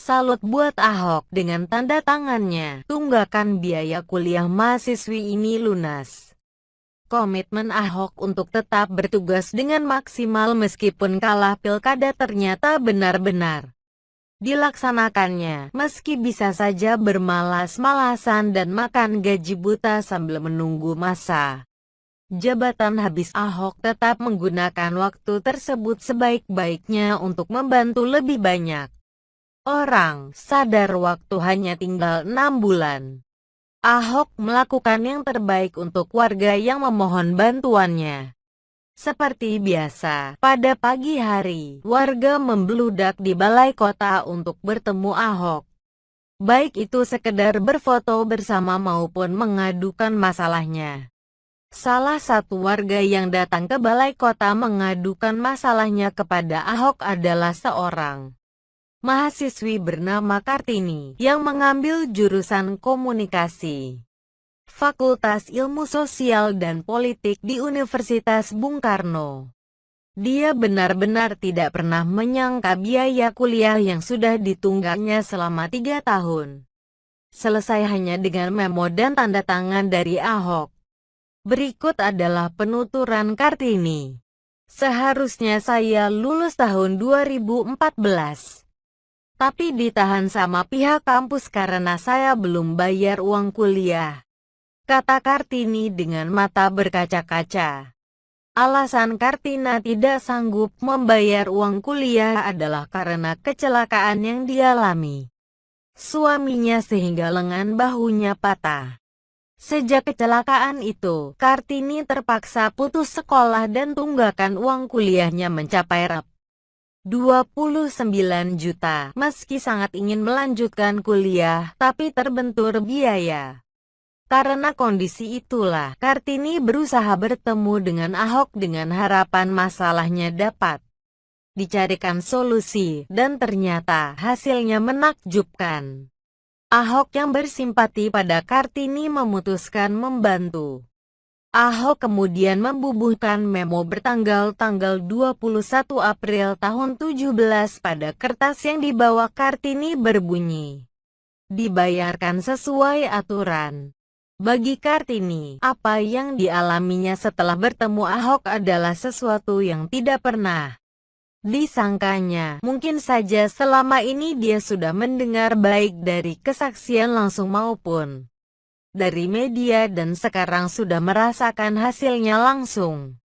Salut buat Ahok dengan tanda tangannya. Tunggakan biaya kuliah mahasiswi ini lunas. Komitmen Ahok untuk tetap bertugas dengan maksimal meskipun kalah pilkada ternyata benar-benar dilaksanakannya, meski bisa saja bermalas-malasan dan makan gaji buta sambil menunggu masa jabatan habis. Ahok tetap menggunakan waktu tersebut sebaik-baiknya untuk membantu lebih banyak orang. Sadar waktu hanya tinggal 6 bulan. Ahok melakukan yang terbaik untuk warga yang memohon bantuannya. Seperti biasa, pada pagi hari, warga membludak di balai kota untuk bertemu Ahok. Baik itu sekedar berfoto bersama maupun mengadukan masalahnya. Salah satu warga yang datang ke balai kota mengadukan masalahnya kepada Ahok adalah seorang mahasiswi bernama Kartini yang mengambil jurusan komunikasi Fakultas Ilmu Sosial dan Politik di Universitas Bung Karno. Dia benar-benar tidak pernah menyangka biaya kuliah yang sudah ditunggaknya selama 3 tahun selesai hanya dengan memo dan tanda tangan dari Ahok. Berikut adalah penuturan Kartini. Seharusnya saya lulus tahun 2014. Tapi ditahan sama pihak kampus karena saya belum bayar uang kuliah, kata Kartini dengan mata berkaca-kaca. Alasan Kartina tidak sanggup membayar uang kuliah adalah karena kecelakaan yang dialami suaminya sehingga lengan bahunya patah. Sejak kecelakaan itu, Kartini terpaksa putus sekolah dan tunggakan uang kuliahnya mencapai 29 juta. Meski sangat ingin melanjutkan kuliah, tapi terbentur biaya. Karena kondisi itulah, Kartini berusaha bertemu dengan Ahok dengan harapan masalahnya dapat dicarikan solusi, dan ternyata hasilnya menakjubkan. Ahok yang bersimpati pada Kartini memutuskan membantu. Ahok kemudian membubuhkan memo bertanggal 21 April tahun 17 pada kertas yang dibawa Kartini berbunyi, dibayarkan sesuai aturan. Bagi Kartini, apa yang dialaminya setelah bertemu Ahok adalah sesuatu yang tidak pernah disangkanya. Mungkin saja selama ini dia sudah mendengar baik dari kesaksian langsung maupun dari media dan sekarang sudah merasakan hasilnya langsung.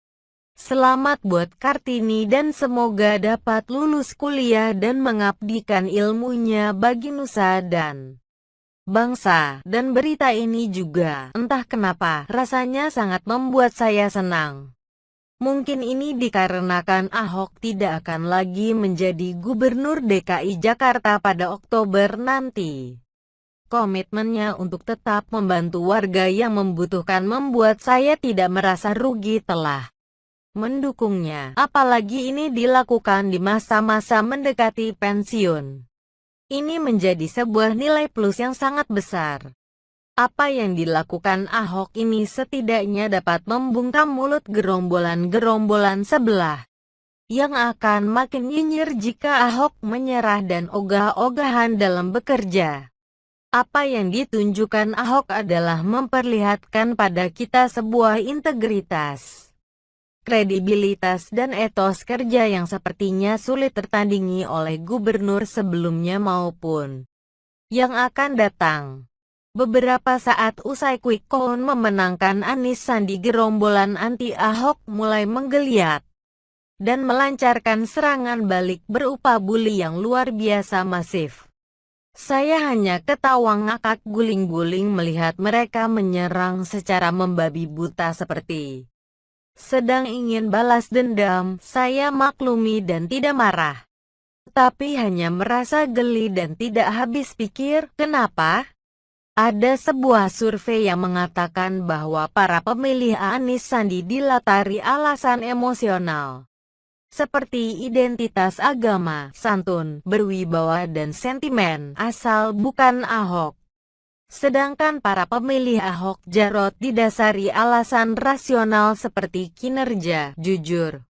Selamat buat Kartini dan semoga dapat lulus kuliah dan mengabdikan ilmunya bagi nusa dan bangsa. Dan berita ini juga, entah kenapa, rasanya sangat membuat saya senang. Mungkin ini dikarenakan Ahok tidak akan lagi menjadi Gubernur DKI Jakarta pada Oktober nanti. Komitmennya untuk tetap membantu warga yang membutuhkan membuat saya tidak merasa rugi telah mendukungnya. Apalagi ini dilakukan di masa-masa mendekati pensiun. Ini menjadi sebuah nilai plus yang sangat besar. Apa yang dilakukan Ahok ini setidaknya dapat membungkam mulut gerombolan-gerombolan sebelah yang akan makin nyinyir jika Ahok menyerah dan ogah-ogahan dalam bekerja. Apa yang ditunjukkan Ahok adalah memperlihatkan pada kita sebuah integritas, kredibilitas dan etos kerja yang sepertinya sulit tertandingi oleh gubernur sebelumnya maupun yang akan datang. Beberapa saat usai quick count memenangkan Anies Sandi, gerombolan anti Ahok mulai menggeliat dan melancarkan serangan balik berupa bully yang luar biasa masif. Saya hanya ketawa ngakak guling-guling melihat mereka menyerang secara membabi buta seperti sedang ingin balas dendam. Saya maklumi dan tidak marah, tapi hanya merasa geli dan tidak habis pikir. Kenapa? Ada sebuah survei yang mengatakan bahwa para pemilih Anies Sandi dilatari alasan emosional seperti identitas agama, santun, berwibawa dan sentimen, asal bukan Ahok. Sedangkan para pemilih Ahok Jarot didasari alasan rasional seperti kinerja, jujur,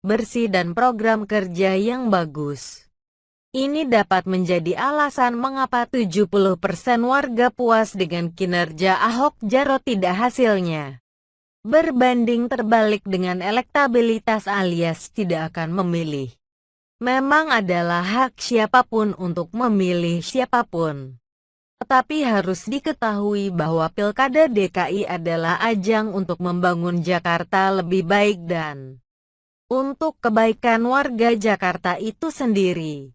bersih dan program kerja yang bagus. Ini dapat menjadi alasan mengapa 70% warga puas dengan kinerja Ahok Jarot tidak hasilnya. Berbanding terbalik dengan elektabilitas alias tidak akan memilih. Memang adalah hak siapapun untuk memilih siapapun. Tetapi harus diketahui bahwa Pilkada DKI adalah ajang untuk membangun Jakarta lebih baik dan untuk kebaikan warga Jakarta itu sendiri.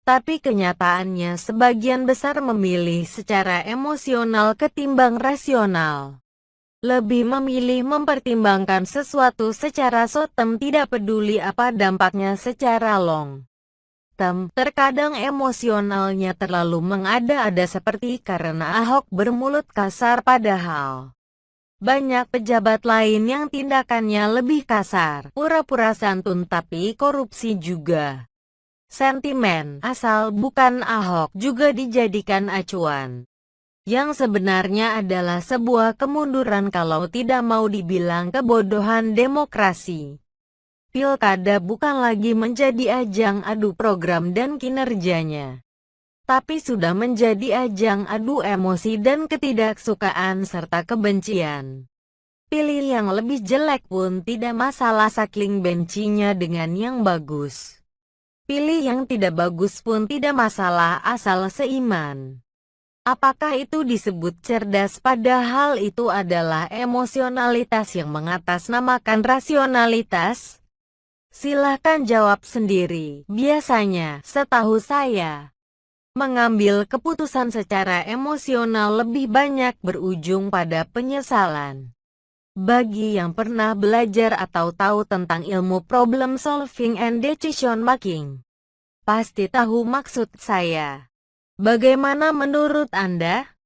Tapi kenyataannya sebagian besar memilih secara emosional ketimbang rasional. Lebih memilih mempertimbangkan sesuatu secara short-term, tidak peduli apa dampaknya secara long term. Terkadang emosionalnya terlalu mengada-ada seperti karena Ahok bermulut kasar padahal banyak pejabat lain yang tindakannya lebih kasar, pura-pura santun tapi korupsi juga. Sentimen asal bukan Ahok juga dijadikan acuan. Yang sebenarnya adalah sebuah kemunduran kalau tidak mau dibilang kebodohan demokrasi. Pilkada bukan lagi menjadi ajang adu program dan kinerjanya, tapi sudah menjadi ajang adu emosi dan ketidaksukaan serta kebencian. Pilih yang lebih jelek pun tidak masalah saking bencinya dengan yang bagus. Pilih yang tidak bagus pun tidak masalah asal seiman. Apakah itu disebut cerdas? Padahal itu adalah emosionalitas yang mengatasnamakan rasionalitas. Silahkan jawab sendiri. Biasanya, setahu saya, mengambil keputusan secara emosional lebih banyak berujung pada penyesalan. Bagi yang pernah belajar atau tahu tentang ilmu problem solving and decision making, pasti tahu maksud saya. Bagaimana menurut Anda?